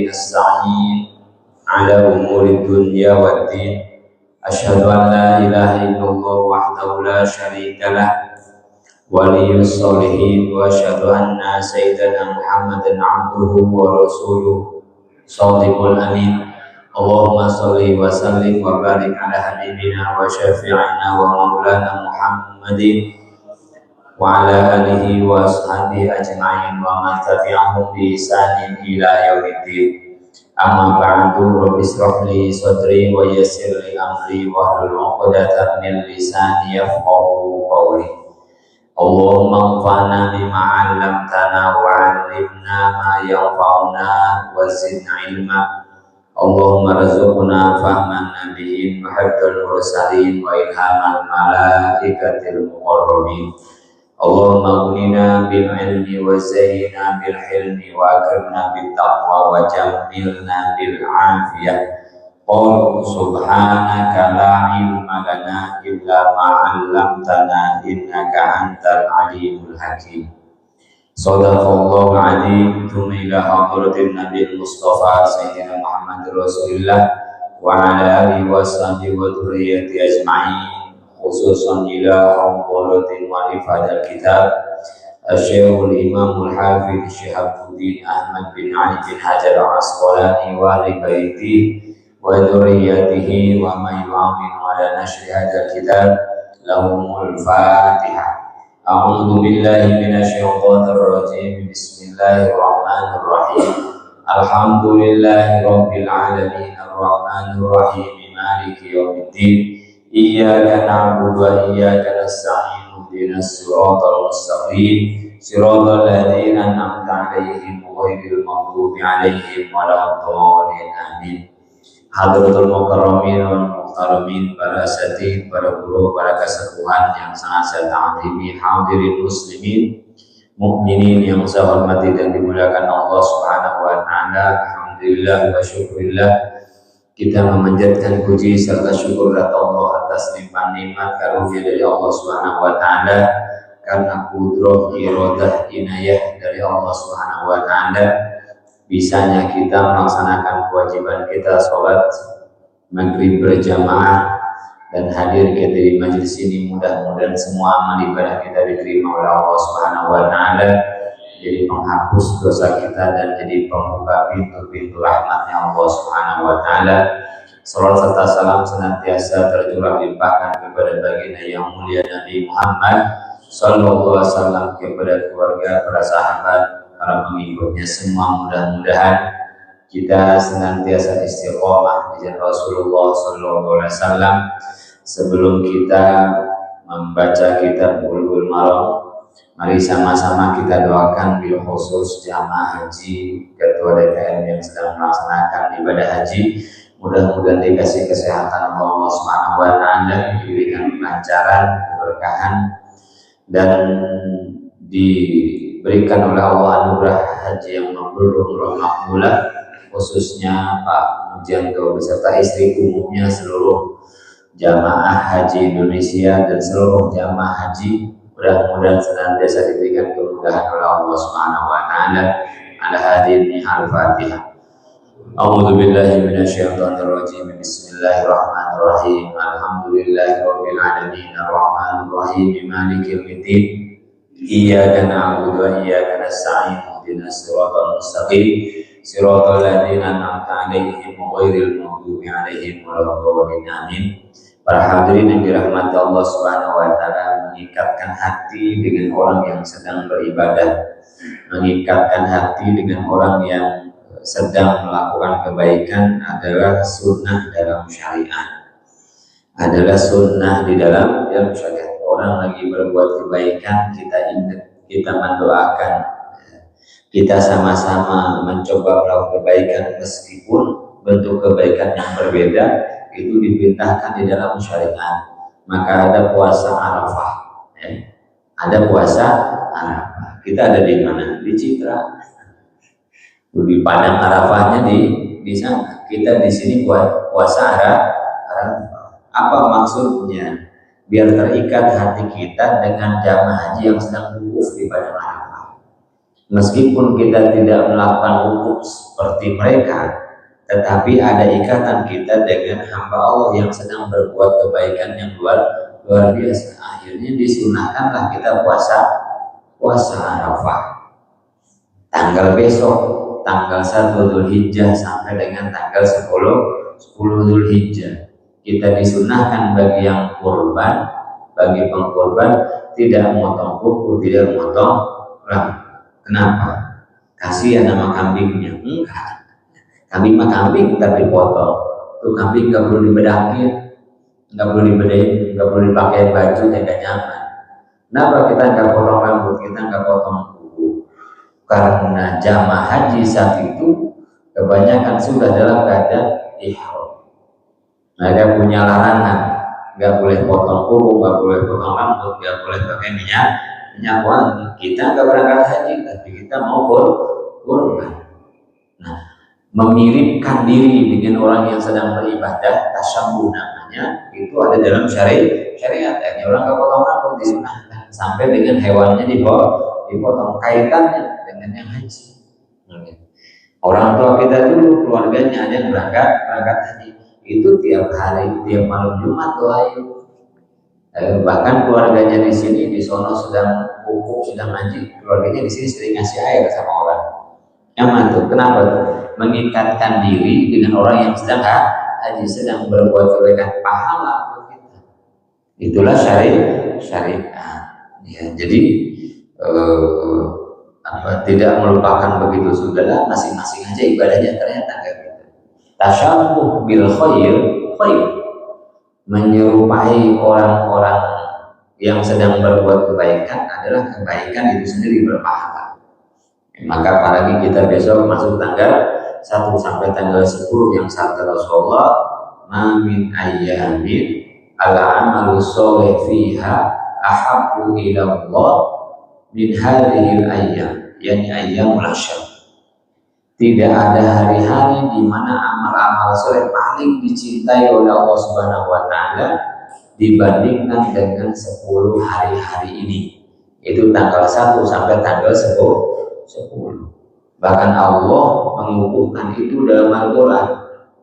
nasta'in ala umuri dunya waddin. Asyhadu an la ilaha illallah wahdahu la syarika lah waliyus sholihin wa asyhadu anna sayyidana Muhammadan abduhu wa rasuluh shadiqul amin. Allahumma sholli wa sallim wa barik ala habibina wa syafi'ina wa maulana Muhammadin wa ala alihi wa ashabihi ajma'in wa man tabi'ahum bi ihsanin ila yaumiddin. Amma ba'du, rabbi ishrah li sadri wa yassir li amri wa hlul 'uqdatam min lisani yafqahu qawli. Allahumma anfa'na bima 'allamtana wa 'allimna ma yanfa'una wa zidna ilma. Allahumma rzuqna fahman nabiyyin wa hifdzal mursalin wa ilhamal malaikatil muqarrabin. Allahumma aghnina bil ilmi wa zayyina bil hilmi wa akrimna bit taqwa wa jammilna bil afiyah. Qul subhanaka la ilma lana illa ma 'allamtana innaka antal alimul hakim. Shadaqallahul azim. Tsumma ila hadratin nabiyil mustafa sayyidina Muhammad rasulillah wa ala alihi wa sahbihi wa dzurriyyati ajma'in, khususan ila hadratin walifadil kitab Asy-Syekhul Imamul Hafidz Syihabuddin Ahmad bin Ali bin Hajar Al-Asqalani wa ahli baiti wa dzurriyyatihi wa man yu'minu ala nashri hadzal kitab lahumul Fatihah. A'udzu billahi minasyaitonir rajim. Bismillahirrahmanirrahim. Alhamdulillahi rabbil alamin arrahmanir rahim maliki yaumiddin. Iyyaka na'budu wa iyyaka nasta'in. Ihdinas siratal mustaqim. Siratal ladzina an'amta 'alaihim ghairil maghdubi 'alaihim waladdallin. Amin. Hadratul mukarramin wal muhtaramin, para asatidz, para guru, para kasepuhan yang sangat saya ta'zimi, hadirin muslimin, mukminin yang saya hormati dan dimuliakan Allah Subhanahu wa taala. Alhamdulillah wa syukurillah, kita memanjatkan puji serta syukur kepada Allah atas limpahan nikmat karunia dari Allah Subhanahu wa taala, karena qudrah, iradah, inayah dari Allah Subhanahu wa taala bisanya kita melaksanakan kewajiban kita sholat maghrib berjamaah dan hadir kita di majelis ini. Mudah-mudahan semua amal ibadah kita diterima oleh Allah Subhanahu wa taala, jadi penghapus dosa kita dan jadi pembuka pintu-pintu rahmatnya Allah Subhanahu wa taala. Salawat serta salam senantiasa tercurah limpahkan kepada baginda yang mulia Nabi Muhammad sallallahu alaihi wasallam, kepada keluarga, para sahabat, para pengikutnya semua. Mudah-mudahan kita senantiasa istiqomah di jalan Rasulullah sallallahu alaihi wasallam. Sebelum kita membaca kitab Bulughul Maram, mari sama-sama kita doakan bil khusus jamaah haji, ketua DPR yang sedang melaksanakan ibadah haji. Mudah-mudahan dikasih kesehatan Allah Subhanahu wa taala, diberikan kelancaran, keberkahan, dan diberikan oleh Allah anugerah haji yang mabrur makbulah, khususnya Pak Mujianto beserta istri, umumnya seluruh jamaah haji Indonesia dan seluruh jamaah haji. Mudah-mudahan senantiasa diberikan kemudahan oleh Allah Subhanahu wa taala. Ala hadirin al-Fatihah. A'udzu billahi minasyaitonir rajim. Bismillahirrahmanirrahim. Alhamdulillahirabbil alamin arrahmanir rahim maliki yaumiddin. Iyyaka na'budu wa iyyaka nasta'in. Ihdinas siratal mustaqim. Siratal ladzina an'amta 'alaihim ghairil maghdubi 'alaihim waladdallin. Amin. Para hadirin yang dirahmati Allah Subhanahu wa taala, mengikatkan hati dengan orang yang sedang beribadah, mengikatkan hati dengan orang yang sedang melakukan kebaikan adalah sunnah dalam syariat, adalah sunnah di dalam syariat. Orang lagi berbuat kebaikan, kita ingat, kita mendoakan, kita sama-sama mencoba melakukan kebaikan meskipun bentuk kebaikan yang berbeda, itu diperintahkan di dalam syariat. Maka ada puasa Arafah, ada puasa Arafah. Kita ada di mana? Di Citra. Di Padang Arafahnya di sana. Kita di sini buat puasa Arafah. Apa maksudnya? Biar terikat hati kita dengan jamaah haji yang sedang wukuf di Padang Arafah. Meskipun kita tidak melakukan hukum seperti mereka, tetapi ada ikatan kita dengan hamba Allah yang sedang berbuat kebaikan yang luar biasa. Akhirnya disunahkanlah kita puasa Arafah. Tanggal besok, tanggal 1 Dzulhijjah sampai dengan tanggal 10 Dzulhijjah. Kita disunahkan bagi yang kurban, bagi pengkurban tidak memotong kuku, tidak memotong rambut. Kenapa? Kasihan sama kambingnya. Enggak. Kambing mah kambing tapi potong. Tuh kambing nggak perlu dibedakin, nggak perlu dibedain, nggak perlu dipakai baju yang nggak nyaman. Kenapa kita nggak potong rambut, kita nggak potong kuku? Karena jamaah haji saat itu kebanyakan sudah dalam keadaan ihram. Mereka punya larangan, nggak boleh potong kuku, nggak boleh potong rambut, nggak boleh pakai minyak wangi. Kita nggak berangkat haji, tapi kita mau kurban. Nah, memiripkan diri dengan orang yang sedang beribadah, tasyabbuh namanya, itu ada dalam syariat. Orang nggak potong rambut disunahkan sampai dengan hewannya dipotong, kaitannya dengan yang haji. Orang tua kita dulu keluarganya ada yang berangkat haji, itu tiap hari, tiap malam Jumat doain. Bahkan keluarganya di sini di sono sedang pupuk, sedang ngaji, keluarganya di sini sering ngasih air sama orang. Yang mantu, kenapa tuh? Mengikatkan diri dengan orang yang sedang haji, sedang berbuat kebaikan, pahala buat kita. Itulah syariat. Ya, jadi tidak melupakan begitu, sudahlah masing-masing aja ibadahnya ternyata kayak gitu. Tasyabbuh bil khair. Menyerupai orang-orang yang sedang berbuat kebaikan adalah kebaikan itu sendiri berpahala. Maka apalagi kita besok masuk tanggal 1 sampai tanggal 10 yang sabda Rasulullah, ma min ayyamin al-amalu sholih fiha ahabbu ila Allah min hadhil ayyam, yani ayyamul ashr. Tidak ada hari-hari di mana amal-amal soleh paling dicintai oleh Allah Subhanahu wa Ta'ala dibandingkan dengan 10 hari-hari ini. Itu tanggal 1 sampai tanggal 10. Bahkan Allah mengukuhkan itu dalam Al-Quran,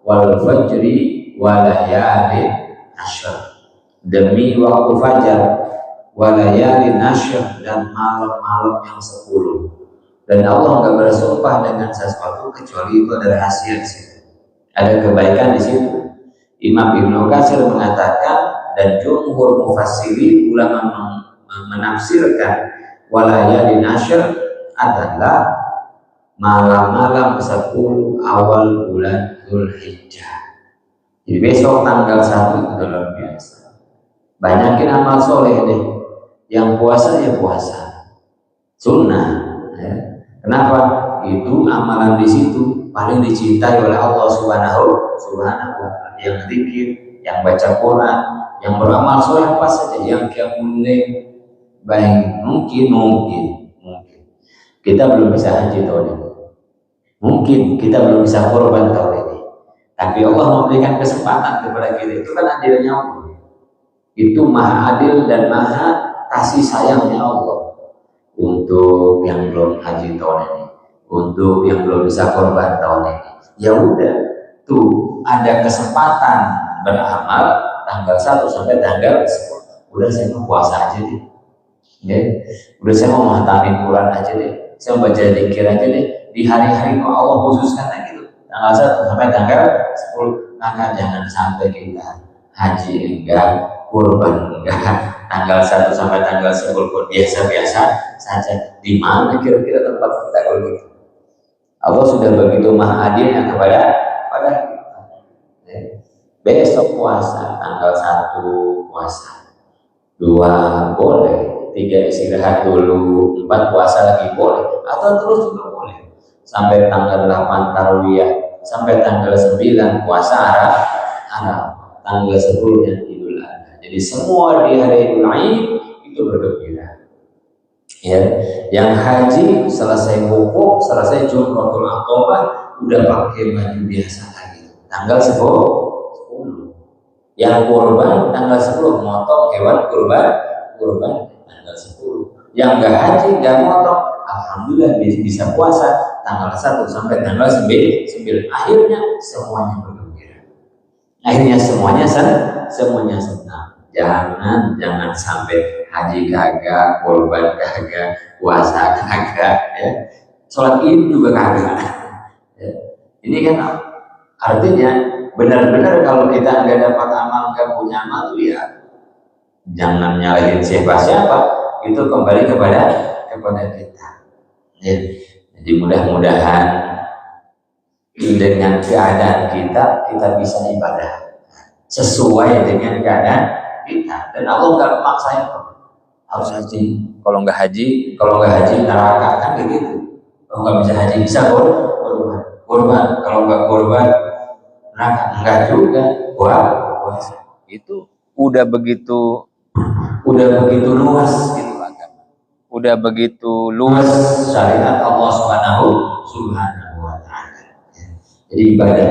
wal fajri wa layalin ashr, demi waktu fajar, wa layalin ashr, dan malam-malam yang 10. Dan Allah nggak bersumpah dengan sesuatu kecuali itu ada rahasia di situ, ada kebaikan di situ. Imam Ibnu Katsir mengatakan dan jumhur mufassirin ulama menafsirkan walayalin ashr adalah malam-malam 10 awal bulan Dzulhijjah. Jadi besok tanggal 1 itu luar biasa. Banyakin amal soleh deh. Yang puasa ya puasa sunnah. Ya. Kenapa? Itu amalan di situ paling dicintai oleh Allah Subhanahu wa Ta'ala. Yang zikir, yang baca Quran, yang beramal soleh apa saja, yang mulai baik mungkin kita belum bisa haji tahun ini, mungkin kita belum bisa korban tahun ini, tapi Allah memberikan kesempatan kepada kita. Itu kan adilnya Allah, itu maha adil dan maha kasih sayangnya Allah untuk yang belum haji tahun ini, untuk yang belum bisa korban tahun ini. Ya udah, tuh ada kesempatan beramal tanggal 1 sampai tanggal 10. Udah saya mau puasa aja deh. Ya. Udah saya mau menghatamin Quran aja deh. Saya mau baca zikir aja deh. Di hari-hari yang Allah khususkan gitu. Tanggal 1 sampai tanggal 10. Maka jangan sampai kita haji enggak, kurban enggak. Tanggal 1 sampai tanggal 10 pun biasa-biasa saja. Di mana kira-kira tempat kita kalau gitu? Allah sudah begitu maha adilnya kepada kita. Besok puasa, tanggal 1 puasa, 2 boleh, 3 istirahat dulu, 4 puasa lagi boleh, atau terus juga boleh. Sampai tanggal 8 Tarwiyah, sampai tanggal 9 puasa Arab, tanggal 10 yang Idul Adha. Jadi semua di hari Idul Aid itu bergembira. Ya, yang haji selesai wukuf, selesai Jumratul Aqabah, udah pakai baju biasa lagi. Tanggal 10. Yang kurban tanggal 10 motong hewan kurban tanggal 10. Yang nggak haji nggak motong, alhamdulillah bisa puasa tanggal 1 sampai tanggal 9. Akhirnya semuanya bergembira. Akhirnya semuanya senang. Jangan sampai haji kagak, kurban kagak, puasa kagak, ya. Sholat Id juga kagak. Ya. Ini kan artinya benar-benar kalau kita nggak dapat amal, nggak punya amal tuh ya jangan nyalahin siapa-siapa, itu kembali kepada kita. Ya. Jadi mudah-mudahan dengan keadaan kita bisa ibadah sesuai dengan keadaan kita, dan Allah nggak memaksain harus haji. Kalau nggak haji neraka, kan begitu. Kalau nggak bisa haji bisa kurban. Kalau nggak kurban neraka, enggak juga. Wah, itu udah begitu luas gitu agama. Udah begitu luas syariat Allah Subhanahu wa taala. Jadi ibadah.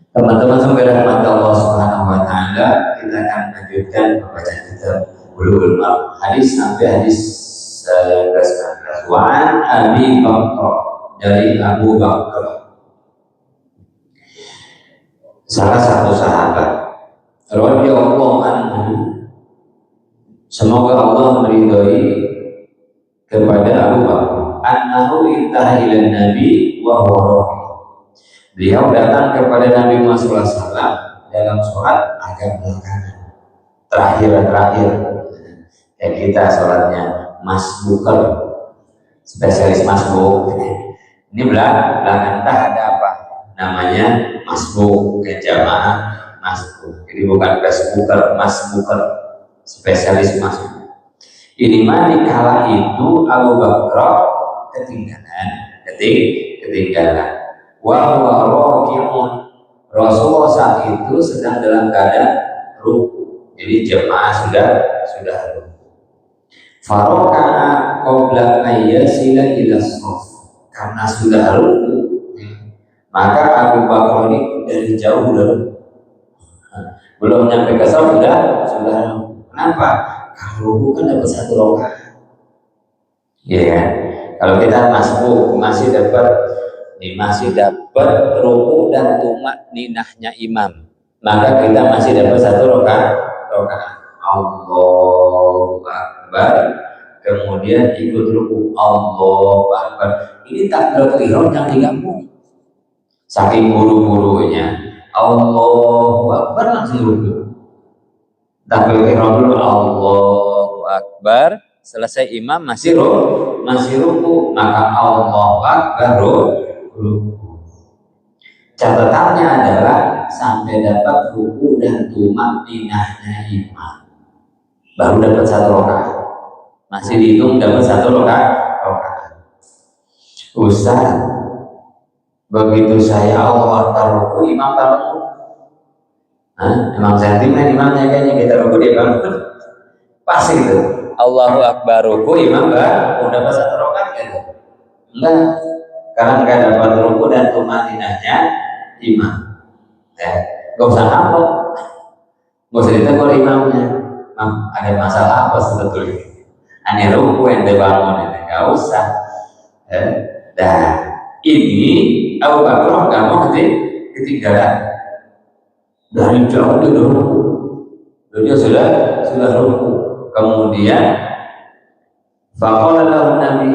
Teman-teman sampai rahmat Allah Subhanahu wa taala, kita akan lanjutkan membaca kitab Bulughul Maram. Hadis sampai hadis ke-19. Wa an Abi Bakr, dari Abu Bakar, salah satu sahabat radhiyallahu anhu, semoga Allah meridhai kepada Abu Bakar, annahu intaha ila Nabi wa huwa. Beliau datang kepada Nabi Muhammad SAW dalam sholat agak belakangan, terakhir. Kayak kita sholatnya masbuker, spesialis masbuk. Ini belakang entah ada apa namanya masbuk, jamaah masbuk. Jadi bukan Facebooker, masbuker, spesialis masbuk. Ini mah dikala itu Abu Bakar ketinggalan. Wa huwa raki'un, Rasulullah saat itu sedang dalam keadaan ruku. Jadi jemaah sudah ruku. Faraka'a qabla ayyasila ila shaf, karena sudah ruku maka Abu Bakar ini dari jauh udah ruku. Belum nyampe ke shaf sudah ruku. Kenapa? Kalau ruku kan dapat 1 rakaat. Iya kan? Kalau kita masih dapat ruku dan tumak ninahnya imam, maka kita masih dapat 1 rakaat. Allahu Akbar, kemudian ikut ruku, Allahu Akbar. Ini takbiratul ihram yang digabung. Saking buru-burunya Allahu Akbar langsung ruku. Takbiratul ihram dulu, Allahu Akbar, selesai imam masih ruku, maka Allahu Akbar ruku. Catatannya adalah sampai dapat ruku dan tumakninahnya imam, baru dapat 1 rakaat. Masih dihitung dapat 1 rakaat. Ustaz, begitu saya Allah Akbar ruku, imam bangun. Emang sentimen imamnya kayaknya kita ruku dia bangun. Pas itu. Allahu Akbar ruku, imam udah dapat 1 rakaat gitu. Enggak. Karena nggak dapat ruku dan tumakninahnya imam. Gak usah ngambek, gak usah ditegur imamnya. Ada masalah apa sebetulnya? Hanya ruku yang dibangun ini, gak usah. Ini Abu Bakar nggak mau ketinggalan. Dari jauh dia ruku, dia sudah ruku. Kemudian faqala lahu Nabi,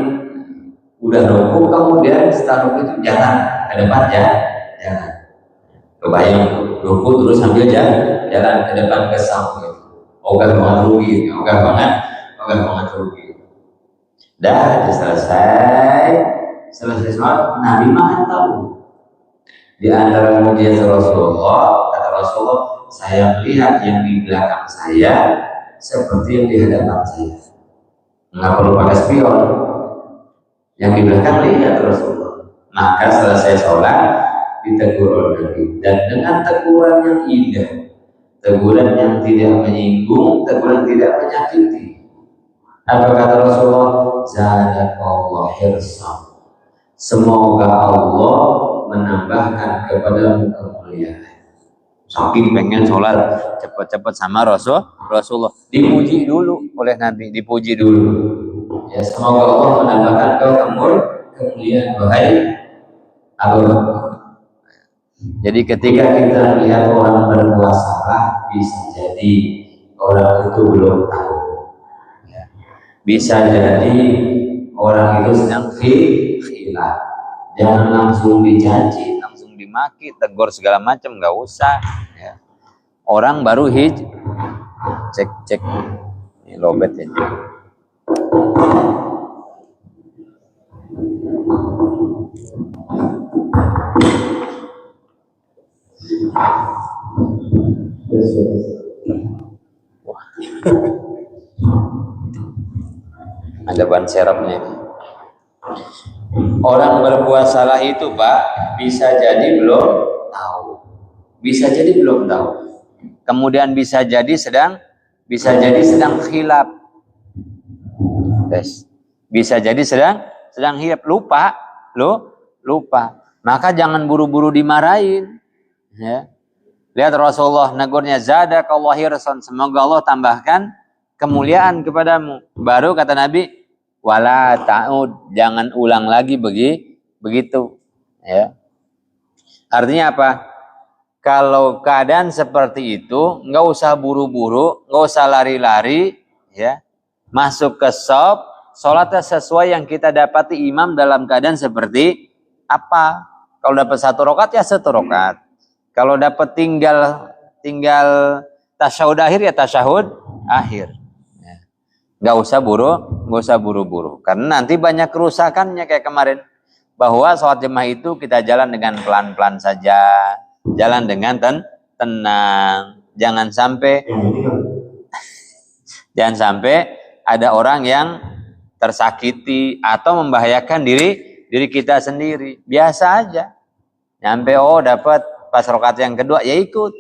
udah ruku, kemudian setelah ruku itu jalan ke depan, jalan. Kebayang ruku terus sambil jalan ke depan ke samping. Ogah banget rugi. Dah selesai sholat, Nabi makan tahu. Di antara mujizat Rasulullah, kata Rasulullah, saya melihat yang di belakang saya seperti yang di hadapan saya. Nggak perlu pakai spion. Yang di belakang lihat Rasulullah. Maka selesai sholat ditegur Nabi, dan dengan teguran yang indah, teguran yang tidak menyinggung, teguran tidak menyakiti. Apa kata Rasulullah? Zadakallahu hirsam, semoga Allah menambahkan kepadamu kemuliaan. Saking pengen sholat cepet-cepet sama Rasulullah, dipuji dulu oleh Nabi, dipuji dulu. Ya, semoga Allah menambahkan kau kemuliaan wahai Abu Bakar. Jadi ketika kita lihat orang berbuat salah, bisa jadi orang itu belum tahu. Ya. Bisa jadi orang itu sedang khilaf. Jangan langsung dicaci, langsung dimaki, tegur segala macam, nggak usah. Ya. Orang baru cek ini lobet ya. Wah. Ada ban serepnya. Orang berbuat salah itu, Pak, bisa jadi belum tahu. Bisa jadi belum tahu. Kemudian bisa jadi sedang khilaf. Yes. Bisa jadi sedang khilaf, lupa. Maka jangan buru-buru dimarahin. Ya. Lihat Rasulullah negurnya, zadakallahu hirsan, semoga Allah tambahkan kemuliaan kepadamu. Baru kata Nabi, wala ta'ud, jangan ulang lagi begitu. Ya. Artinya apa? Kalau keadaan seperti itu, nggak usah buru-buru, nggak usah lari-lari, ya. Masuk ke shop, sholatnya sesuai yang kita dapati imam dalam keadaan seperti apa. Kalau dapat 1 rakaat ya 1 rakaat. Kalau dapat tinggal tasyahud akhir ya tasyahud akhir. Ya. Nggak usah buru-buru. Karena nanti banyak kerusakannya kayak kemarin. Bahwa sholat jemaah itu kita jalan dengan pelan-pelan saja. Jalan dengan tenang. Jangan sampai ada orang yang tersakiti atau membahayakan diri kita sendiri. Biasa aja. Nyampe dapat pas rakaat yang kedua ya ikut.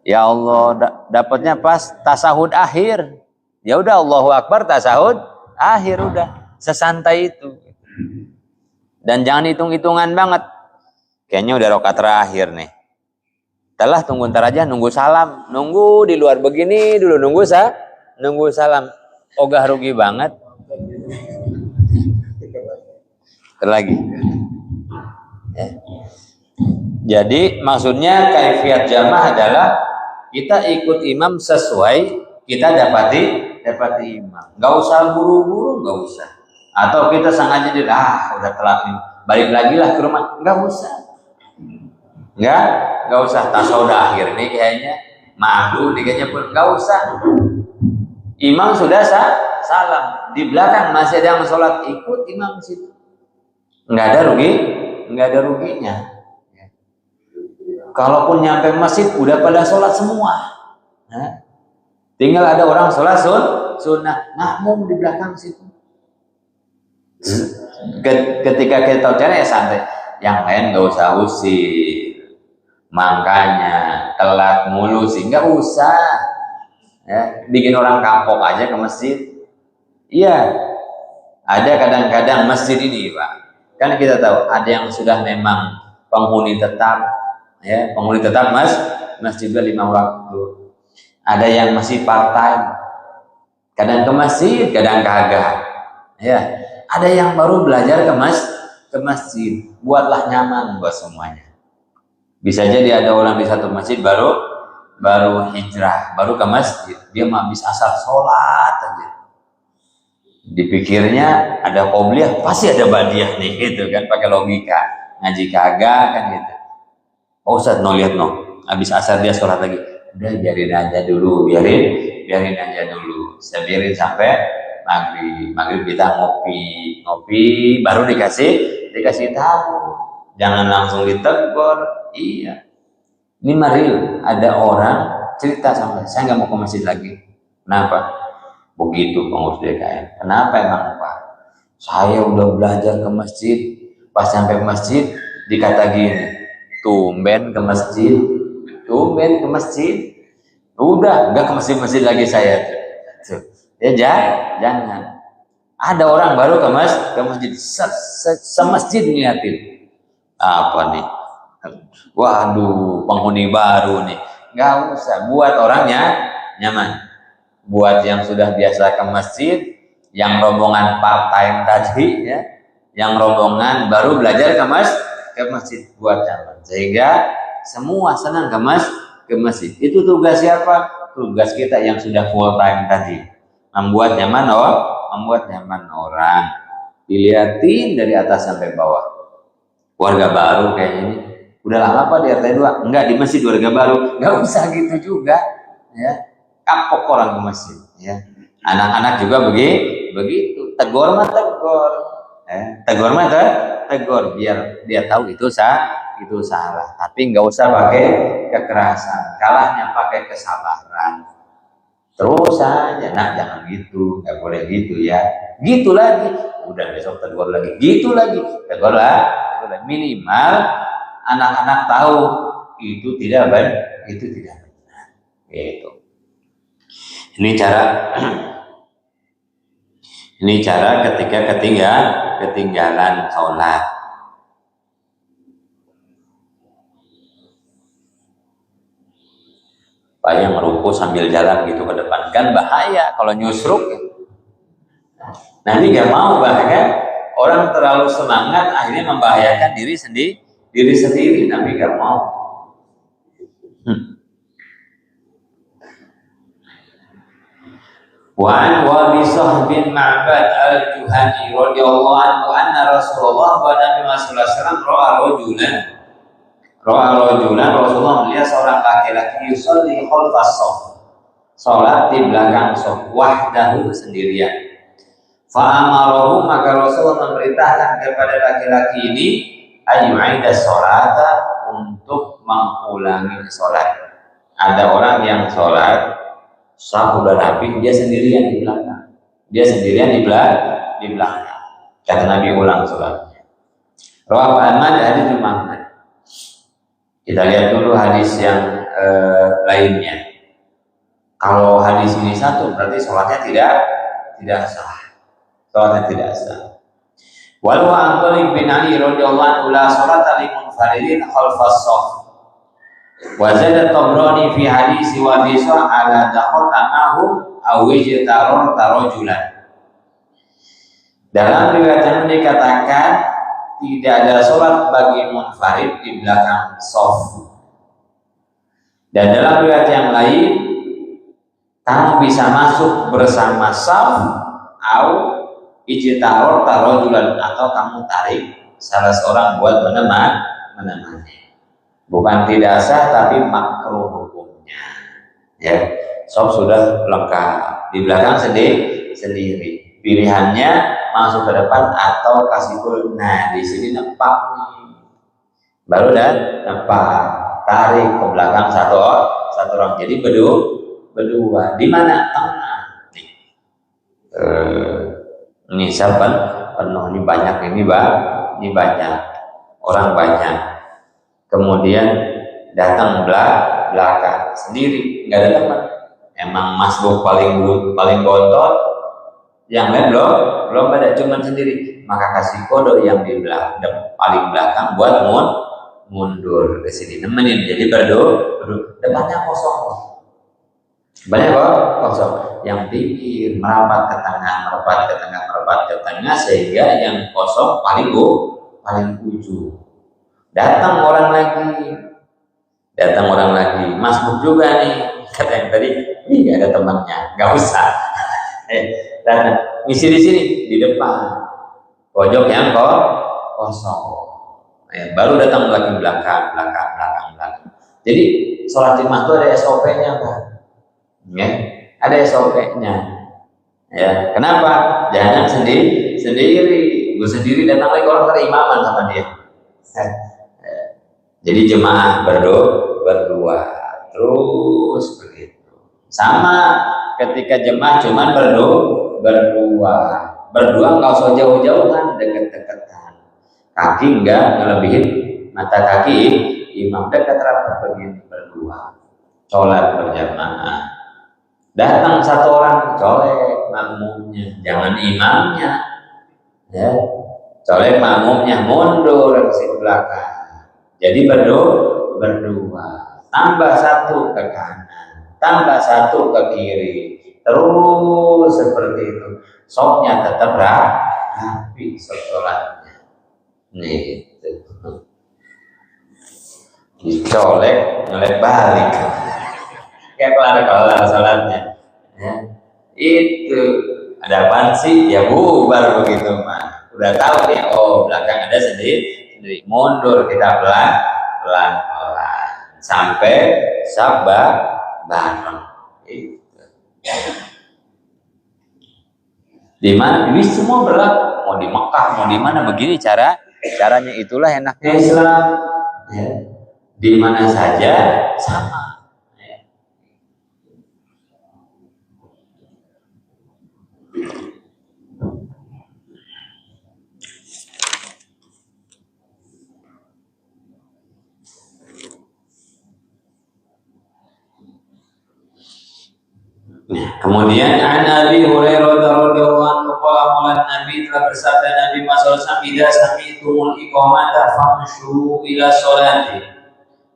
Ya Allah dapatnya pas tasahud akhir. Ya udah Allahu Akbar tasahud akhir udah. Sesantai itu. Dan jangan hitung-hitungan banget. Kayaknya udah rakaat terakhir nih. Telah tunggu ntar aja, nunggu salam. Nunggu di luar begini dulu, nunggu salam. Ogah rugi banget. Lagi. Ya. Jadi maksudnya kaifiat jamaah adalah kita ikut imam sesuai kita dapati imam. Nggak usah buru-buru, nggak usah. Atau kita sengaja udah telat nih, balik lagi lah ke rumah. Nggak usah. Nggak usah tasawuf akhir nih kayaknya malu nih kayaknya pun nggak usah. Imam sudah salam, di belakang masih ada yang sholat, ikut imam situ. Nggak ada ruginya. Kalaupun nyampe masjid udah pada sholat semua, tinggal ada orang sholat sunnah, makmum di belakang situ. Ketika kita tahu cara ya santai, yang lain nggak usah usir. Makanya telat mulu sih nggak usah. Ya, bikin orang kapok aja ke masjid. Iya, ada kadang-kadang masjid ini, Pak. Kan kita tahu ada yang sudah memang penghuni tetap, ya penghuni tetap masjid 5 waktu. Ada yang masih part time, kadang ke masjid, kadang kagak. Ya, ada yang baru belajar ke masjid. Buatlah nyaman buat semuanya. Bisa jadi ada orang di satu masjid baru hijrah, baru ke masjid, dia mah habis asar sholat aja. Dipikirnya ada qobliyah, pasti ada badiah nih, gitu kan, pakai logika. Ngaji kagak kan gitu. Oh Ustaz, lihat habis asar dia sholat lagi. Udah biarin aja dulu. Saya biarin sampai maghrib kita ngopi, baru dikasih tahu. Jangan langsung ditegur. Iya. Ini Maril, ada orang cerita sama saya nggak mau ke masjid lagi. Kenapa? Begitu pengurus DKM. Kenapa emang Pak? Saya udah belajar ke masjid, pas sampai ke masjid dikata gini, tumben ke masjid. Udah nggak ke masjid lagi saya. Ya jangan. Ada orang baru ke masjid, semasjid ngeliatin. Apa nih? Waduh, penghuni baru nih. Nggak usah, buat orangnya nyaman. Buat yang sudah biasa ke masjid, yang rombongan part time tadi ya, yang rombongan baru belajar ke masjid buat nyaman, sehingga semua senang ke masjid. Itu tugas siapa? Tugas kita yang sudah full time tadi, membuat nyaman orang. Dilihatin dari atas sampai bawah. Warga baru kayaknya ini udah lama Pak di RT 2? Enggak, di masjid warga baru. Enggak usah gitu juga ya. Kapok orang ke masjid ya. Anak-anak juga begitu. Tegur mah tegur. Tegur mah tegur biar dia tahu itu salah. Tapi nggak usah pakai kekerasan. Kalahnya pakai kesabaran. Terus aja, nah jangan gitu, nggak boleh gitu ya. Gitu lagi, udah besok tegur lagi. Gitu lagi, tegur lagi. Minimal anak-anak tahu itu tidak benar. Gitu. Ini cara ketika ketinggalan sholat. Pak yang meruku sambil jalan gitu ke depan, kan bahaya kalau nyusruk. Nanti nggak mau bahkan orang terlalu semangat akhirnya membahayakan diri sendiri. Tapi nggak mau. Wa Wabisah bin Ma'bad al-Juhani radhiyallahu anhu anna Rasulullah wa Nabi sallallahu alaihi wasallam ra'a Rasulullah melihat seorang laki-laki yusolli khalfas shaf, salat di belakang shaf wahdahu sendirian. Fa amarahu, maka Rasulullah memerintahkan kepada laki-laki ini ayyu'ida sholata, untuk mengulangi salat. Ada orang yang salat sah udah rapi, dia sendirian di belakang. Kata Nabi, ulang sholatnya. Rawahu Ahmad, hadis Ahmad. Kita lihat dulu hadis yang lainnya. Kalau hadis ini satu, berarti sholatnya tidak sah. Walau Anthony bin Ali radhiyallahu anhu la sholata li munfaridin khalfas shaf. Wa zada Tabrani fi hadis wa bisa ala dakhata mahum aw ijtarar tarajulan. Dalam riwayat yang dikatakan tidak ada sholat bagi munfarid di belakang shaf. Dan dalam riwayat yang lain, kamu bisa masuk bersama shaf atau ijtarar tarajulan, atau kamu tarik salah seorang buat menemani. Bukan tidak sah, tapi makruh hukumnya. Ya, shaf sudah lengkap, di belakang sendiri. Pilihannya masuk ke depan atau kasih gol. Nah, di sini nempak nih. Baru nempak, tarik ke belakang satu orang. Jadi berdua. Di mana? Tengah. Nih. Ini siapa? Penuh ini banyak, ini banyak. Orang banyak. Kemudian datang belakang sendiri, nggak ada teman. Emang masbuk paling bontot. Yang lain belum ada, cuman sendiri. Maka kasih kode yang di paling belakang buat mundur ke sini nemenin. Jadi berdua depannya kosong. Banyak kosong. Yang pinggir merapat ke tengah, sehingga yang kosong paling ujung. Datang orang lagi, masbuk juga nih. Kata yang tadi, ini nggak ada temannya, nggak usah. Dan ngisi di sini di depan pojok yang kosong. Baru datang lagi belakang. Jadi sholat Jumat itu ada SOP-nya kan? Ya, ada SOP-nya. Ya, kenapa? Jangan sendiri. Gue sendiri datang lagi orang terimaman sama dia. Jadi jemaah berdua terus begitu. Sama ketika jemaah cuman berdua nggak usah jauh-jauhan, deket-deketan. Kaki enggak ngelebihin mata kaki imam, dekat rapat begini berdua. Sholat berjamaah. Datang satu orang, colek makmumnya, jangan imamnya. Ya, colek makmumnya, mundur ke belakang. Jadi berdua. Tambah satu ke kanan, tambah satu ke kiri, terus seperti itu. Sopnya tetap rapi sholatnya. Nih, dicolek, nyolek balik. Kayak kelar sholatnya. Ya. Itu ada apaan sih? Ya bubar begitu mah. Udah tahu nih, oh belakang ada sendiri. Mundur kita pelan sampai sabar bareng. Itu. Di mana? Ini semua berlaku. Mau di Mekah, mau di mana begini caranya itulah enaknya Islam. Ya. Di mana saja sama. Nah, kemudian an Abi Hurairah radhiyallahu anhu qala Nabi telah bersabda Nabi sallallahu alaihi wasallam sami'tumul iqamata famshu ila sholati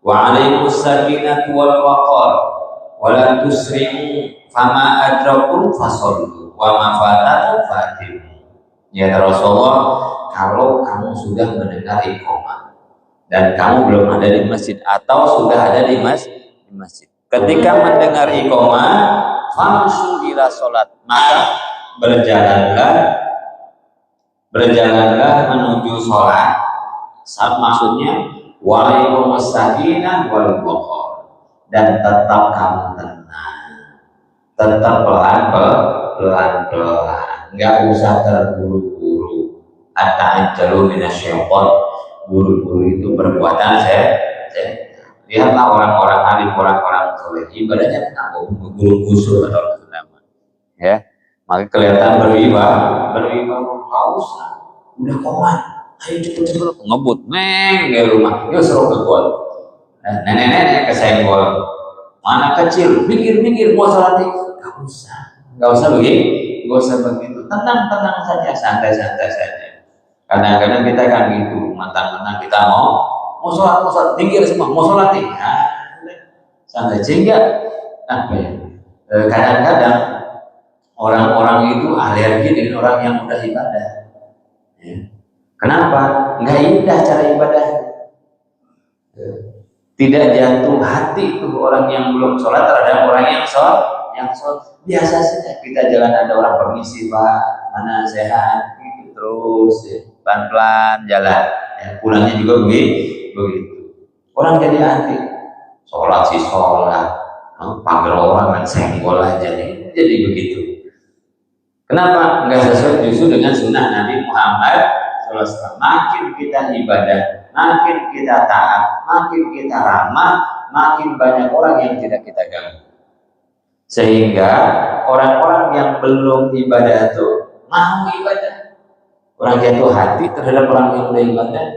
wa 'alaikumus sakinatu wal waqar wa la tusri'u fama adrakum fasallu wa ma fatakum fatimu. Ya Rasulullah, kalau kamu sudah mendengar iqamah dan kamu belum ada di masjid atau sudah ada di masjid, ketika mendengar iqamah famsu ila sholat, maka berjalanlah menuju sholat. Saat maksudnya walaikumus sakinah wal waqar, dan tetap kamu tenang, tetap pelan-pelan, nggak usah terburu-buru. At-ta'ajjalu minasyaiton, buru-buru itu perbuatan saya. Lihatlah orang-orang alim, orang-orang soleh, ibadahnya tenang, guru kusur atau nama. Ya, maka kelihatan berwibawa, nggak usah, udah komat, ayo cepet-cepet ngebut, neng ke rumah, yuk suruh kekuat. Nenek-nenek kesenggol, mana kecil, mikir mau sholat, nggak usah begitu, tenang saja, santai saja. Kadang-kadang kita kan gitu, mentang-mentang kita mau sholat, tinggi semua, mau sholat nih, santai. Sehingga apa ya? Kadang-kadang orang-orang itu alergi dengan orang yang udah ibadah. Ya. Kenapa? Nggak indah cara ibadah. Tidak jatuh hati itu orang yang belum sholat terhadap orang yang sholat. Biasa saja kita jalan ada orang permisi Pak, mana sehat, gitu terus, ya. Pelan-pelan jalan. Ya, pulangnya juga begitu. Orang jadi anti, sholat, panggil orang dan senggol aja, jadi begitu. Kenapa? Enggak sesuai justru dengan sunnah Nabi Muhammad SAW. Makin kita ibadah, makin kita taat, makin kita ramah, makin banyak orang yang tidak kita ganggu. Sehingga orang-orang yang belum ibadah itu mau ibadah. Orang jatuh hati terhadap orang yang udah ibadah.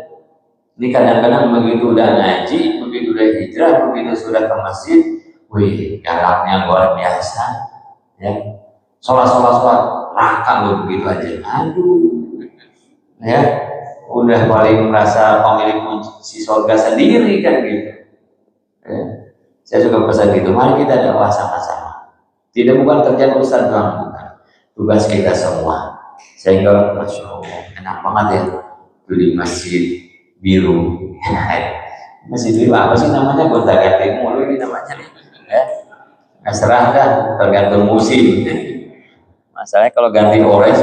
Ini kadang-kadang begitu udah ngaji, begitu udah hijrah, begitu sudah ke masjid, wih, galaknya luar biasa. Ya, sholat, rakam begitu aja. Aduh, ya, udah paling merasa pemilik kunci surga sendiri kan gitu. Ya. Saya juga pesan gitu, mari kita dakwah sama-sama. Tidak bukan kerjaan Ustaz doang, bukan. Tugas kita semua. Sehingga Masya Allah, enak banget ya di masjid biru. Masjid biru apa sih namanya? Gonta-ganti mulu ini namanya nih. Ya. Serah dah, tergantung musim. Masalahnya kalau ganti orange,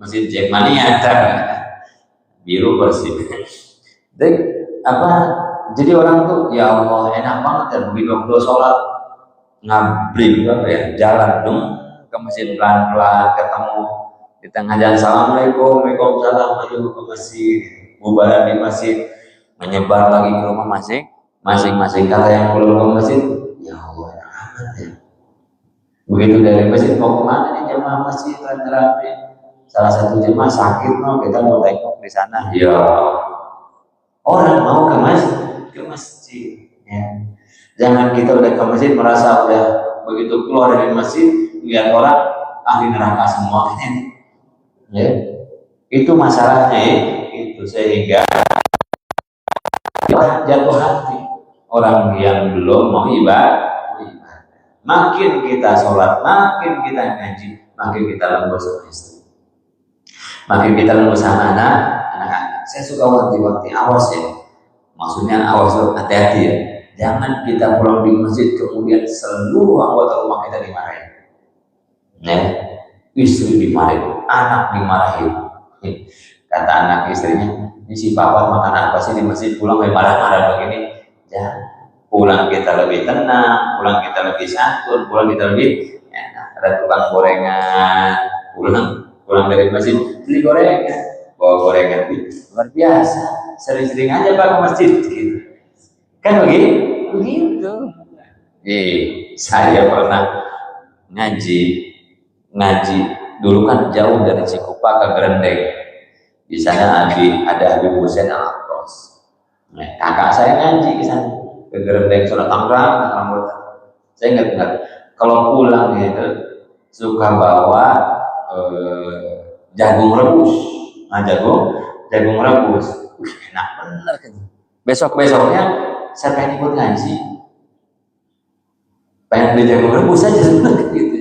masjid Jackmania biru bersih. Jadi orang tuh ya Allah enak banget ya begitu waktu sholat ngabrik jalan dong ke masjid pelan-pelan, ketemu di tengah jalan, assalamualaikum, waalaikumsalam, ayo ke masjid, bubaran di masjid, menyebar lagi ke rumah masing-masing. Kata yang belum ke masjid, ya Allah amat ya. Begitu dari masjid mau kemana nih jemaah masjid rame-rame, salah satu jemaah sakit, kita mau tengok di sana. Ya orang mau ke masjid, ya. Jangan kita udah ke masjid merasa udah begitu keluar dari masjid lihat orang ahli neraka semua. Ya, itu masalahnya ya. Itu sehingga jatuh hati orang yang belum mau ibadah. Makin kita sholat, makin kita ngaji, makin kita lembut sama istri, makin kita lembut sama anak-anak. Saya suka wanti-wanti, awas ya. Maksudnya awas, hati-hati ya. Jangan kita pulang di masjid kemudian seluruh anggota rumah kita dimarahin. Ya, istri dimarahin, anak dimarahin. Kata anak istrinya, ini si papa makan apa sih di masjid, pulang marah-marah begini. Jangan. Pulang kita lebih tenang, pulang kita lebih santun, pulang kita lebih enak. Ada tukang gorengan, pulang dari masjid beli gorengan, bawa gorengan luar biasa. Sering-sering aja Pak ke masjid gitu. Kan begitu. Saya pernah ngaji dulu kan jauh dari Cikupa ke Grendeng. Di sana ada Habib Hussein Al-Aktos. Nah, kakak saya ngaji di sana ke Grendeng, sudah Tangerang. Saya ingat kalau pulang gitu suka bawa jagung rebus. Nah, jagung rebus. Enak bener kan. Besoknya saya pengen ikut ngaji. Pengen beli jagung rebus aja sebenarnya gitu.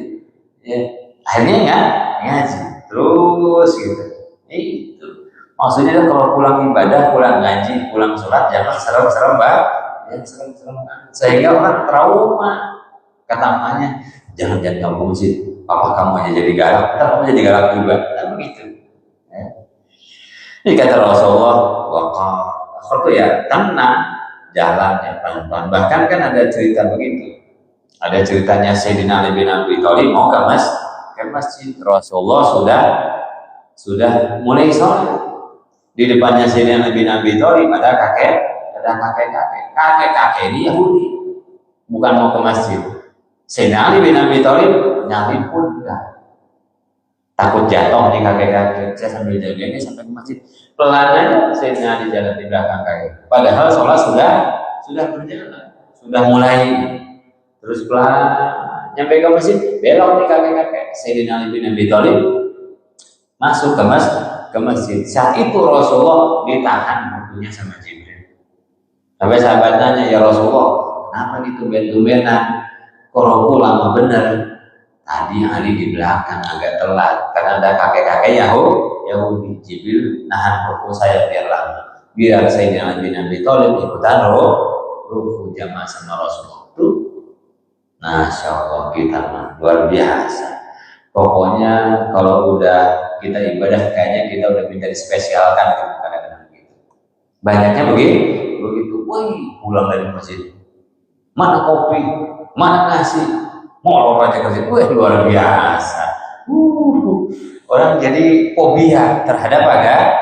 Ya, akhirnya ngaji terus gitu. Itu maksudnya kalau pulang ibadah, pulang ngaji, pulang sholat jangan serem-serem Mbak. Ya, serem-serem. Sehingga orang trauma. Kata emaknya, jangan kamu masjid. Papa kamu aja jadi galak, ntar kamu jadi galak juga. Nah, begitu. Ya. Ini kata Rasulullah, waktu ya tenang, jalannya pelan-pelan. Bahkan kan ada cerita begitu. Ada ceritanya Sayyidina Ali bin Abi Thalib mau ke masjid. Rasulullah sudah mulai sholat. Di depannya Sayyidina Ali bin Abi Thalib ada kakek ini Yahudi, bukan mau ke masjid. Sayyidina Ali bin Abi Thalib nyali pun enggak, takut jatuh nih kakek-kakek. Saya sambil jaganya sampai ke masjid, pelan aja Sayyidina Ali jalan di belakang kakek. Padahal sholat sudah berjalan, sudah mulai. Terus pelan nyampe ke masjid, belok nih kakek-kakek. Sayyidina Ali bin Abi Thalib masuk ke masjid. Saat itu Rasulullah ditahan bukunya sama Jibril. Sampai sahabat nanya, ya Rasulullah, kenapa tumben-tumbenan? Kok lama bener? Tadi Ali di belakang agak telat karena ada kakek-kakek Yahudi. Jibril nahan buku saya biar lama, biar Sayyidina Ali bin Abi Thalib ikutan ruku jamaah sama Rasulullah. Tuh, Masya Allah, kita luar biasa. Pokoknya kalau udah kita ibadah kayaknya kita udah minta dispesialkan kadang-kadang gitu. Banyaknya begitu. Woi, pulang dari masjid, mana kopi, mana nasi, mau apa aja kerja. Wah, luar biasa. Orang jadi fobia terhadap agama.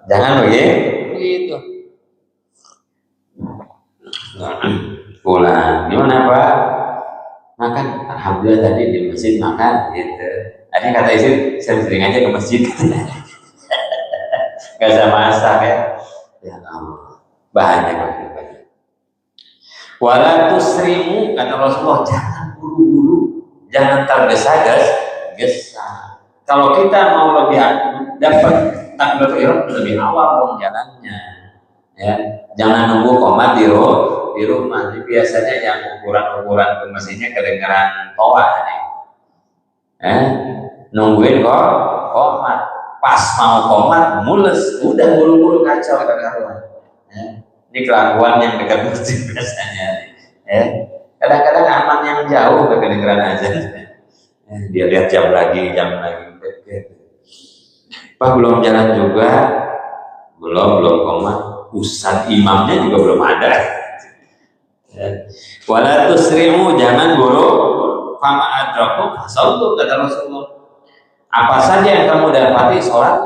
Jangan begitu. Pulang, gimana Pak? Makan, alhamdulillah tadi di masjid makan gitu. Tadi kata istri sering-sering aja ke masjid. Gak usah masak ya. Ya Allah, banyak. Wala tusrimu, kata Rasulullah, jangan buru-buru, jangan tergesa-gesa. Kalau kita mau lebih dapat takbiratul ihram lebih awal dong jalannya. Ya, jangan nunggu komat di rumah. Jadi biasanya yang ukuran ke mesinnya kedengeran toa nih. Nungguin komat. Pas mau komat mules, udah buru-buru kacau karuan. Ini kelakuan yang dekat masjid biasanya. Kadang-kadang aman yang jauh kedengeran aja. Dia lihat jam lagi. Pak belum jalan juga, belum komat. Ustaz imamnya juga belum ada. Wala tusrimu, jangan buru. Fama adrakum fasallu, kata Rasulullah. Apa saja yang kamu dapati sholat,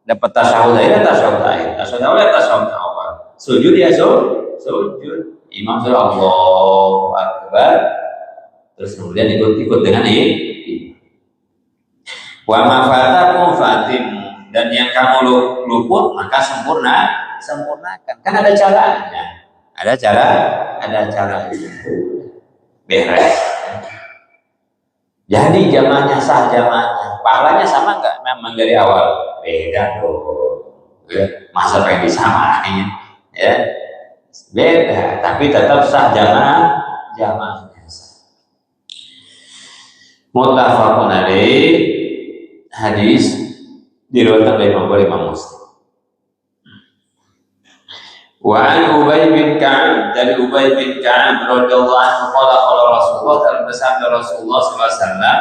dapat tasyahud awal, sujud ya sujud, imam sudah Allahu Akbar, terus kemudian ikut dengan ini. Wa ma fatakum fatimu, dan yang kamu luput maka sempurnakan. Kan ada caranya. Ada cara beres. Jadi jamaahnya sah, pahalanya sama nggak? Memang dari awal beda dong. Masa pengen disamain? Ya, Beda, tapi tetap sah jamaahnya sah. Muttafaqun alaih, hadis diriwayatkan oleh Imam Muslim. Wa an Ubay bin Ka'ab, dari Ubay bin Ka'ab radhiyallahu anhu qala Rasulullah, dalam bersabda Rasulullah sallallahu alaihi wasallam,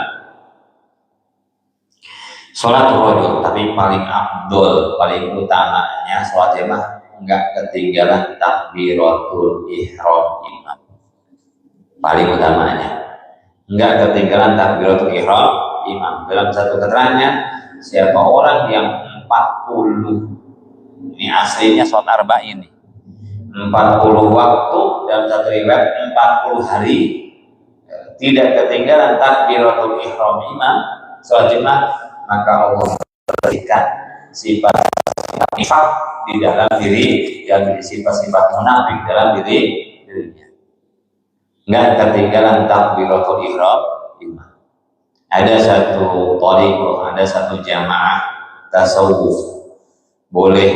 salat rajul, tapi paling afdol, paling utamanya salat jamaah enggak ketinggalan takbiratul ihram imam. Paling utamanya enggak ketinggalan takbiratul ihram imam. Dalam satu keterangan, siapa orang yang 40, ini aslinya sholat arba'in ini, 40 waktu, dalam satu riwayat 40 hari tidak ketinggalan takbiratul ihram imam sholat jemaah, maka Allah berikan sifat nifaq di dalam diri, yang sifat-sifat munafik dalam dirinya. Enggak ketinggalan takbiratul ihram imam. Ada satu thariqah, ada satu jamaah tasawuf boleh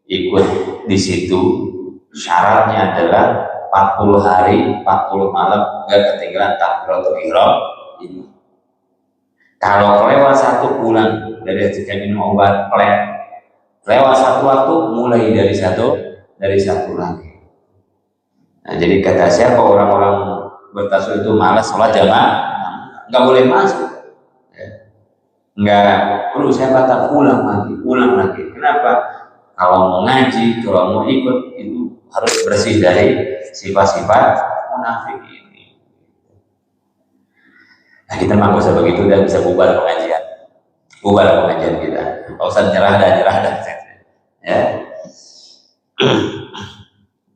ikut di situ. Syaratnya adalah 40 hari, 40 malam enggak ketinggalan takbiratul ihram imam. Kalau kelewat satu bulan dari ketika minum obat lewat satu waktu, mulai dari satu lagi. Nah, jadi kata siapa orang-orang bertasawuf itu malas sholat jamaah, nggak boleh masuk. Nggak perlu, saya batal, ulang lagi. Kenapa? Kalau mau ngaji, kalau mau ikut, itu harus bersih dari sifat-sifat munafik ini. Nah, kita mah nggak usah begitu, dan bisa bubar pengajian kita. Kalau usah nyerah dah. Ya.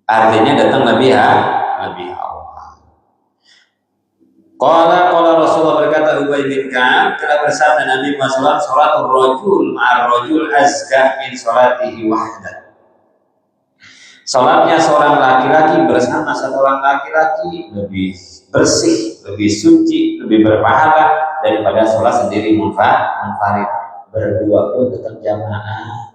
Artinya datang lebih awal. Qala Rasulullah, berkata Ubay bin Ka'ab, telah bersabda Nabi Muhammad, sholatul rajul ma'ar rajul azka min sholatihi wahdah. Salatnya seorang laki-laki bersama satu orang laki-laki lebih bersih, lebih suci, lebih berpahala daripada sholat sendiri munfarid. Berdua pun tetap jamaah.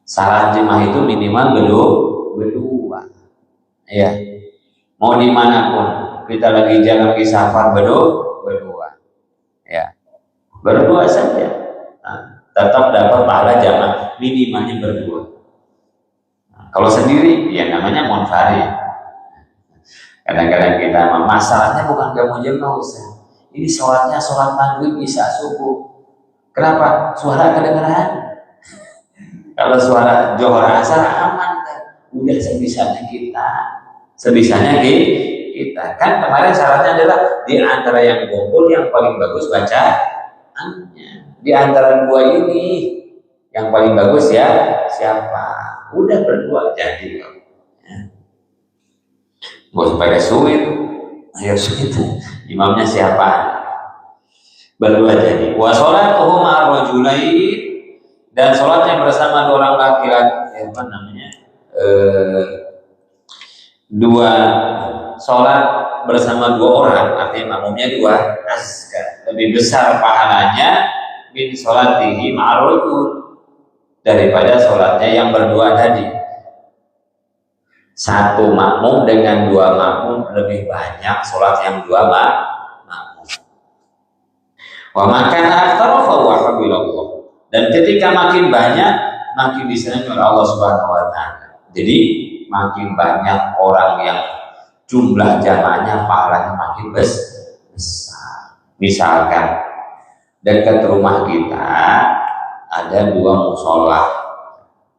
Salat jemaah itu minimal berdua. Ya. Mau dimanapun, kita lagi jalan, lagi safar, berdua. Ya. Berdua saja. Nah, tetap dapat pahala jamaah, minimalnya berdua. Nah, kalau sendiri, ya namanya munfarid. Kadang-kadang kita masalahnya bukan gak mau jemaah, Ustaz. Ini sholatnya sholat maghrib, isya, subuh. Kenapa? Suara kedengeran. Kalau suara johor asar aman kan? Udah sebisanya kita. Kan kemarin syaratnya adalah di antara yang kumpul yang paling bagus bacaannya. Di antara dua ini yang paling bagus ya siapa? Udah berdua jadi. Gak pakai suit. Ayo suit. Imamnya siapa? Berdua jadi. Wa sholatuhu ma'ar rajulain, dan sholatnya bersama dua orang laki-laki, dua sholat bersama dua orang, artinya makmumnya dua, lebih besar pahalanya min sholatihi ma'ar rajul, daripada sholatnya yang berdua tadi. Satu makmum dengan dua makmum lebih banyak sholat yang dua makmum. Wa makan aktsara fa huwa habilallah. Dan ketika makin banyak, makin disenangi oleh Allah Subhanahu wa taala. Jadi makin banyak orang yang jumlah jamaahnya, pahalanya makin besar. Misalkan dekat rumah kita ada dua musola,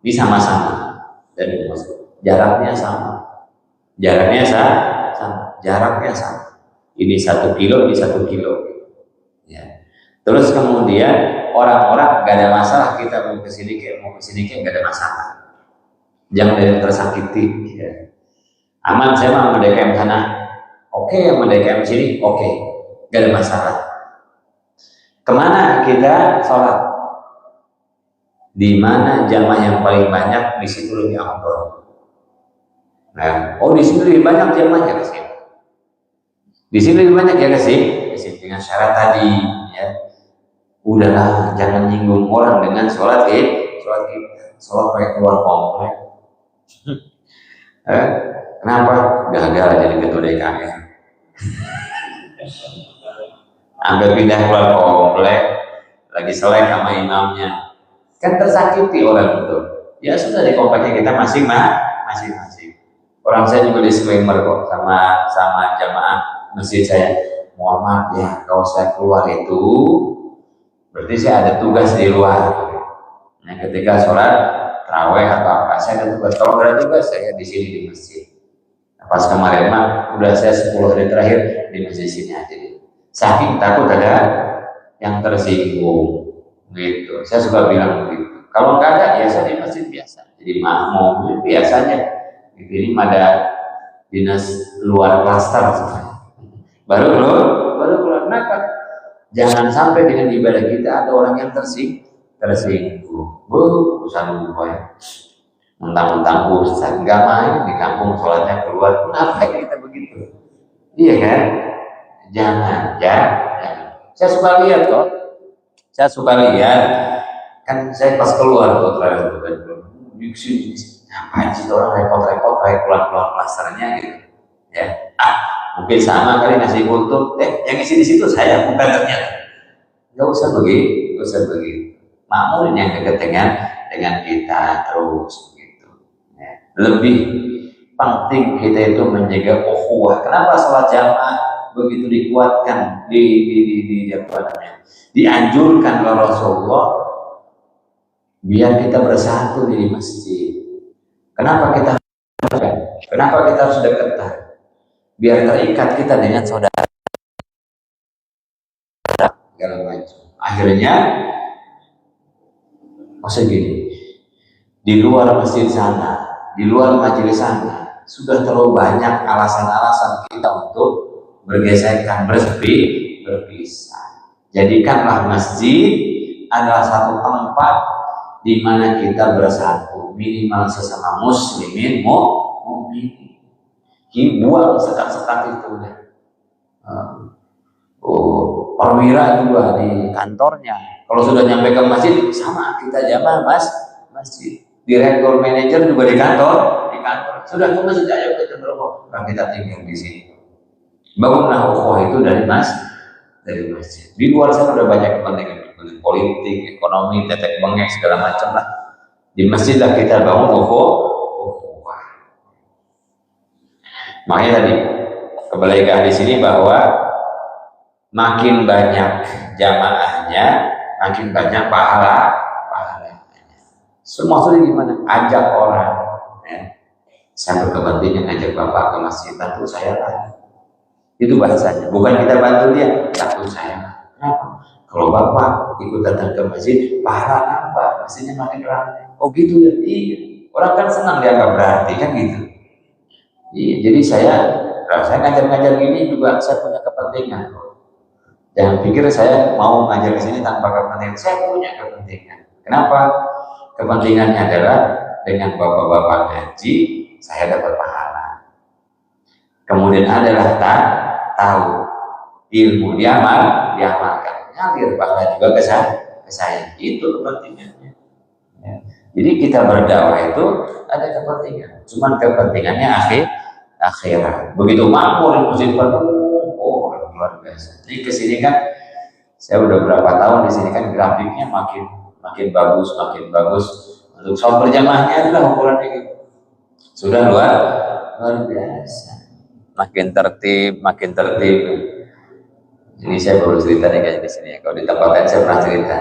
ini sama-sama dan jaraknya sama. Jaraknya sama. Ini 1 kilo, ini 1 kilo. Ya. Terus kemudian orang-orang gak ada masalah, kita mau ke sini kayak gak ada masalah. Jangan ada yang tersakiti. Ya. Aman, saya mau DKM sana. Oke, yang mau DKM sini, oke, gak ada masalah. Kemana kita sholat? Di mana jamaah yang paling banyak, di situ lebih afdal. Nah, di sini lebih banyak jamaahnya ke sini. Di sini lebih banyak ya ke sini. Di sini dengan syarat tadi, ya. Udahlah, jangan nyinggung orang dengan sholat kita. Sholat pakai keluar komplek. Eh, kenapa? Gagal jadi ketua DKM. Ambil pindah keluar komplek, lagi selek sama imamnya. Kan tersakiti orang itu. Ya sudah, di kompleknya kita masing-masing. Orang saya juga disclaimer kok sama jamaah masjid saya. Mohon maaf ya, kalau saya keluar itu berarti saya ada tugas di luar. Nah, ketika sholat tarawih atau apa, saya ada tugas. Kalau ada tugas, saya di sini di masjid. Pas kemarin mah udah saya 10 hari terakhir di masjid sini aja. Saking takut ada yang tersinggung gitu. Saya suka bilang begitu. Kalau nggak ada, ya saya di masjid biasa. Jadi makmum biasanya. Gitu. Ini ada dinas luar klaster. Baru keluar. Kenapa? Jangan sampai dengan ibadah kita ada orang yang tersinggung. Urusan gue. Mentang-mentang ustaz nggak main di kampung sholatnya keluar. Kenapa kita begitu? Iya kan? Jangan. Saya suka lihat kok. Kan saya pas keluar tuh terakhir ngapain sih orang repot-repot kayak keluar klasternya gitu. Ya. Mungkin sama kali ngasih kultur. Yang isi di situ saya bukan ternyata. Nggak usah begitu. Makmur yang dekat dengan kita terus. Lebih penting kita itu menjaga ukhuwah. Kenapa sholat jamaah begitu dikuatkan, dianjurkan oleh Rasulullah biar kita bersatu di masjid. Kenapa kita harus dekatan? Biar terikat kita dengan saudara. Segala macam. Akhirnya, maksud gini, di luar masjid sana, di luar majelis sana sudah terlalu banyak alasan-alasan kita untuk bergesekan, berpisah. Jadikanlah masjid adalah satu tempat di mana kita bersatu, minimal sesama muslimin mukmin. Buang sekat-sekat itu deh. Perwira juga di kantornya. Kalau sudah nyampe ke masjid sama kita jamaah masjid. Direktur manajer juga di kantor. Sudah ke masjid, ayo kita berokok. Orang kita tinggal di sini. Bangunlah ukhuwah itu dari masjid. Di luar sana udah banyak kepentingan politik, ekonomi, tetek bengek segala macam lah. Di masjid lah kita bangun ukhuwah. Makanya tadi kebalikan di sini bahwa makin banyak jamaahnya, makin banyak pahalanya. Semua itu gimana? Ajak orang. Ya. Saya berkepentingan ajak bapak ke masjid, bantu saya lah. Itu bahasanya. Bukan kita bantu dia, bantu saya lah. Kenapa? Kalau bapak ikut datang ke masjid, pahala apa? Masjidnya makin ramai. Oh gitu ya? Iya. Orang kan senang dianggap berarti kan gitu. Iya. Jadi saya ngajar-ngajar gini juga saya punya kepentingan. Jangan pikir saya mau ngajar di sini tanpa kepentingan. Saya punya kepentingan. Kenapa? Kepentingannya adalah dengan bapak-bapak ngaji, saya dapat pahala. Kemudian adalah tahu ilmu diamalkan, ngalir pahala juga ke saya. Itu kepentingannya. Ya. Jadi kita berdakwah itu ada kepentingan. Cuman kepentingannya akhirat. Begitu makmur musik luar biasa. Jadi kesini kan saya udah berapa tahun di sini kan grafiknya makin bagus. Untuk sholat berjamaahnya adalah ukurannya gitu. Sudah luar biasa. Makin tertib. Ini saya baru cerita nih kayaknya di sini. Kalau di tempat lain saya pernah cerita.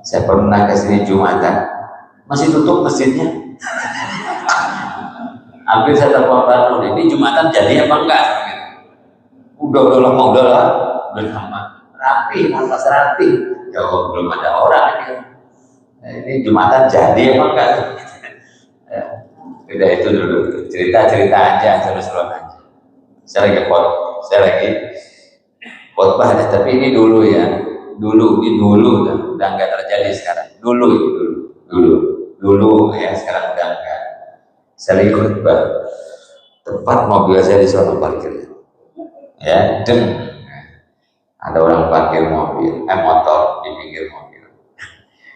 Saya pernah ke sini Jumatan, masih tutup masjidnya. Hampir saya telepon Pak, ini Jumatan jadi apa enggak? Udah lama. Rapi, nafas rapi. Ya belum ada orang ini. Ini Jumatan jadi apa enggak? Udah itu dulu. Cerita aja, seru-seruan aja. Saya lagi khotbah, tapi ini dulu ya. Dulu udah enggak terjadi sekarang. Dulu ya, sekarang udah enggak. Saya lagi khotbah. Tepat mobil saya di sana parkir. Ya, ada orang parkir motor di pinggir mobil.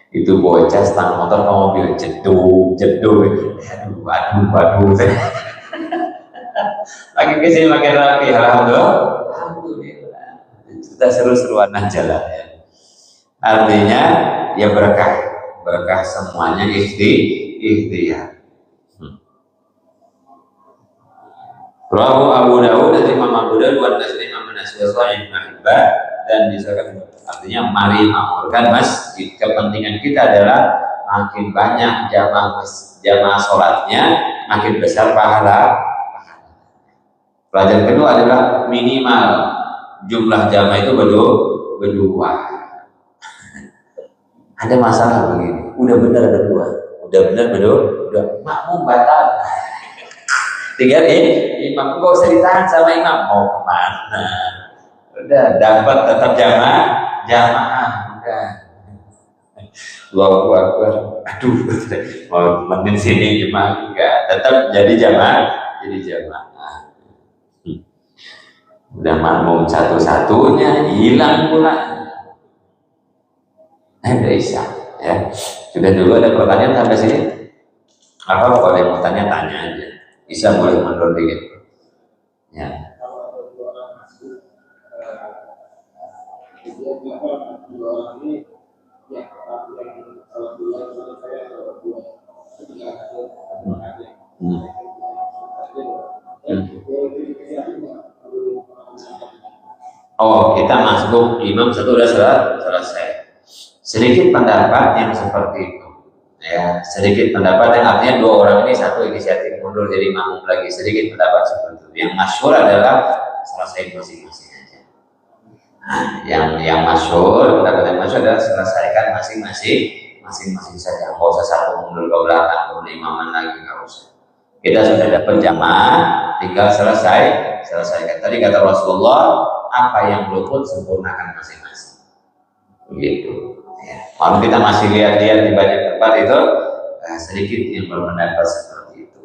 Itu bocah setang motor ke mobil jeduk jeduk, aduh makin kesini makin rapi. Alhamdulillah kita seru-seruan aja lah ya. Artinya ya berkah semuanya ikhtiar. Rawahu Abu Dawud dari Imam Abu Dawud dan Imam An-Nasa'i Ibnu Hibban, dan disahkan. Artinya mari makmurkan masjid. Kepentingan kita adalah makin banyak jamaah sholatnya, makin besar pahala. Pelajaran kedua adalah minimal jumlah jamaah itu berdua. Ada masalah begini, udah benar berdua, makmum batal. Tinggal imam, nggak usah ditahan sama imam, mau kemana? Udah dapat tetap jamaah udah. Allahu Akbar. Aduh, mau temenin sini jemaah enggak, tetap jadi jamaah. Udah makmum satu-satunya hilang pula. Ada Isya ya. Sudah dulu ada pertanyaan sampai sini? Apa kalau mau tanya aja. Isya boleh mundur dikit. Ya. Oh, kita masuk imam satu udah selesai. Sedikit pendapat yang seperti itu. Ya, sedikit pendapat yang artinya dua orang ini satu inisiatif mundur jadi makmum lagi. Sedikit pendapat seperti itu. Yang masyhur adalah selesai masing-masing aja. Nah, yang masyhur, pendapat yang masyhur adalah selesaikan masing-masing saja. Nggak usah satu mundur ke belakang, kemudian imaman lagi, nggak usah. Kita sudah dapat jamaah, tinggal selesaikan. Tadi kata Rasulullah, apa yang luput sempurnakan masing-masing. Begitu. Ya. Kalau kita masih lihat-lihat di banyak tempat itu sedikit yang berpendapat seperti itu.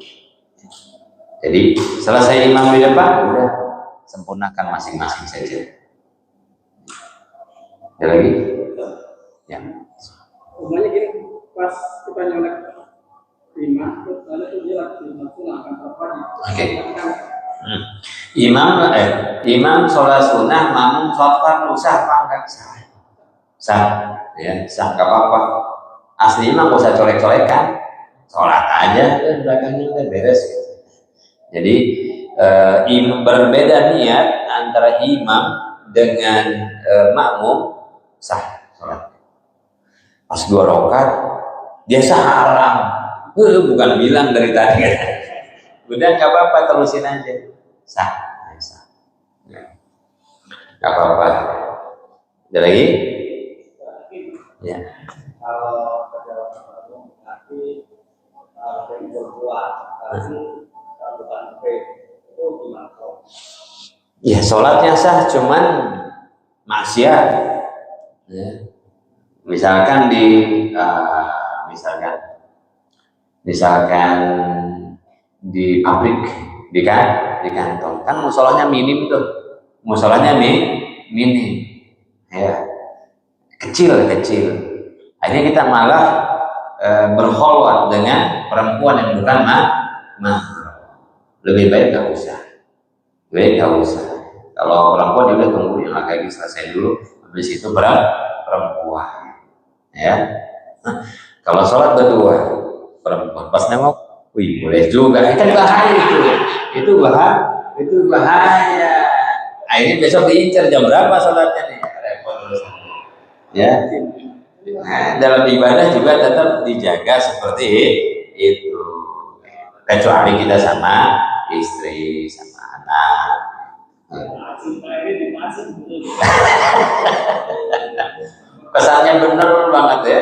Jadi selesai imam di depan, udah sempurnakan masing-masing saja. Ada lagi? Ya. Umumnya gini, pas kita nyolek imam, terus ada tuh dia lagi melakukan apa? Oke. Imam sholat sunnah, makmum sholat fardu, sah apa enggak? Sah, ya, sah nggak apa-apa. Asli imam nggak usah colek-colekan, sholat aja, belakangnya udah beres. Jadi berbeda niat antara imam dengan makmum, sah sholat. Pas 2 rakaat, dia salam, bukan bilang dari tadi. Udah nggak apa-apa, terusin aja, sah. Nggak apa-apa. Ada lagi? Ya. Kalau perjalanan nanti dari berbuat, bukan itu gimana? Ya, sholatnya sah, cuman maksiat. Ya. Misalkan di pabrik, di kantor, kan musolahnya minim tuh, minim, ya, kecil. Akhirnya kita malah berkholwat dengan perempuan yang bukan mahram. Lebih baik nggak usah. Kalau perempuan dia udah tunggu yang lagi selesai dulu, habis itu perempuan. Ya. Kalau sholat berdua, perempuan pas nengok, wih boleh juga. Kan bahaya itu bahaya. Akhirnya besok diincar jam berapa sholatnya nih? Repot terus. Ya. Nah, dalam ibadah juga tetap dijaga seperti itu. Kecuali kita sama istri, sama anak. Pesannya bener banget ya.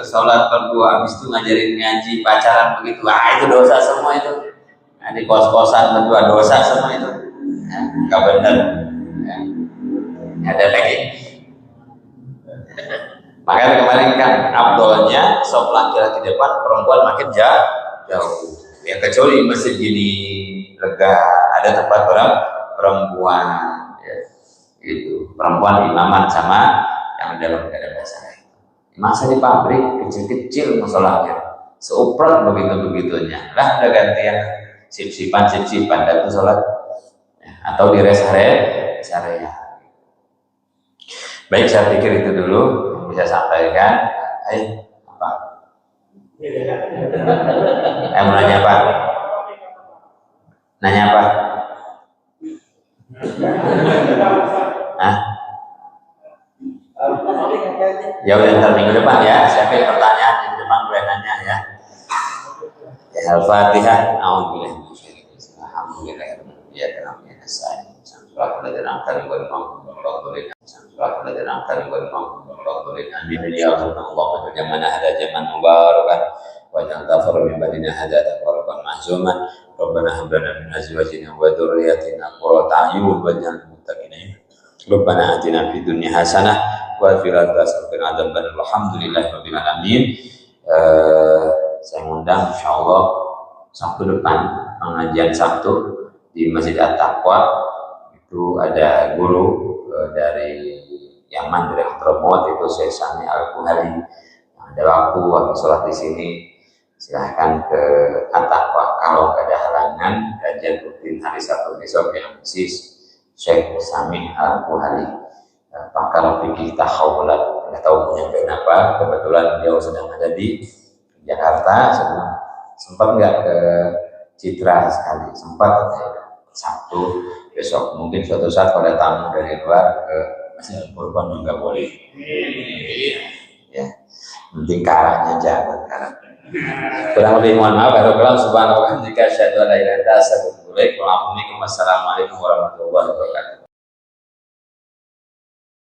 Sholat berdua, habis itu ngajarin ngaji, pacaran begitu. Itu dosa semua itu. Nah, di kos-kosan berdua dosa semua itu. Nggak bener. Ya. Ada lagi. Makanya kemarin kan abdolnya sok laki-laki depan, perempuan makin jauh. Ya kecuali masjid gini lega, ada tempat perempuan, ya, gitu. Perempuan imaman sama yang dalam keadaan basah. Masa di pabrik kecil-kecil musolahnya, seuprat begitu-begitunya. Lah udah gantian sip-sipan dan sholat atau di rest area. Baik, saya pikir itu dulu bisa sampaikan. Apa? Mau nanya apa? Nanya apa? Hah? Ya udah ntar minggu depan ya. Siapa yang pertanyaan minggu depan boleh nanya ya. Al-Fatihah. Alhamdulillah. Ya dalam saya. Surah Al-Baqarah kali bermakna surah Al-Baqarah kali bermakna amin ya Allah bagaimana ada zaman mubarakan wa jangan tafar min badina hada taqarruban mahzuman rabbana hab lana min azwajina wa dhurriyyatina qurrata a'yun waj'alna muttaqina rabbana atina fid dunya hasanah wa fil akhirati hasanah wa qina adzabannar alhamdulillahi rabbil alamin. Saya undang insyaallah Sabtu depan pengajian Sabtu di Masjid At-Taqwa. Itu ada guru dari Yaman, dari Hadramaut, itu Syekh Sami Al-Kuhali. Ada waktu sholat di sini, silahkan ke At-Taqwa. Kalau nggak ada halangan, kajian rutin hari Sabtu besok yang khusus Syekh Sami Al-Kuhali, pakar fikih tahawulat. Nggak tahu menyampaikan apa, kebetulan beliau sedang ada di Jakarta. Sempat nggak ke Citra sekali, sempat Sabtu besok, mungkin suatu saat pada tamu dari luar ke Masjid Al-Qurban juga boleh. Ya, penting karanya jangan karang. Kurang lebih mohon maaf. Subhanallah, jika syahadu la ilaha illallah, assalamualaikum warahmatullahi wabarakatuh.